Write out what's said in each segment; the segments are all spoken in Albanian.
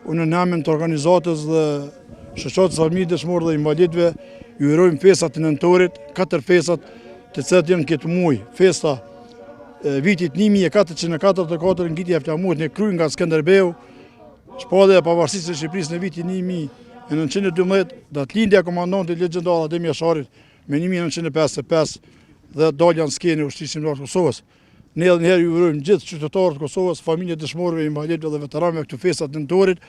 Unë në emrin të organizatës dhe shoqatës armijë dëshmorë dhe invalidëve ju urojmë festat e nëntorit, 4 festat të cilat janë këtë muaj. Festa vitit 1444 ngjitja e flamurit në Krujë nga Skënderbeu, shpallja e pavarësisë së Shqipërisë në vitin 1912, datëlindja e komandantit legjendar Adem Jasharit me 1955 dhe dalja në skenë e ushtrisë shqiptare të Kosovës. Ne edhe njëherë ju urojmë gjithë qytetarët të Kosovës, familjet dëshmorëve, invalidëve dhe veteranëve këtu festat nëntorit.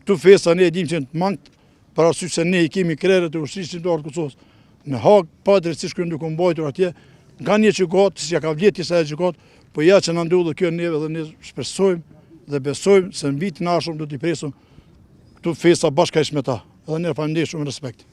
Këtu festa ne e dim që në të mangët, për arsye se ne i kemi krerët e ushtrisë shqiptare të Kosovës. Në Hag, pa drejtësisht këtu duke mbajtur atje, nga një gjykatë, si ja ka vlerë disa gjykatë, po ja që na ndodhi kjo neve dhe ne shpresojmë dhe besojmë se në vitin e ardhshëm do t'i presim këtu festa bashkërisht me ta. Edhe ne faleminderit shumë respekt.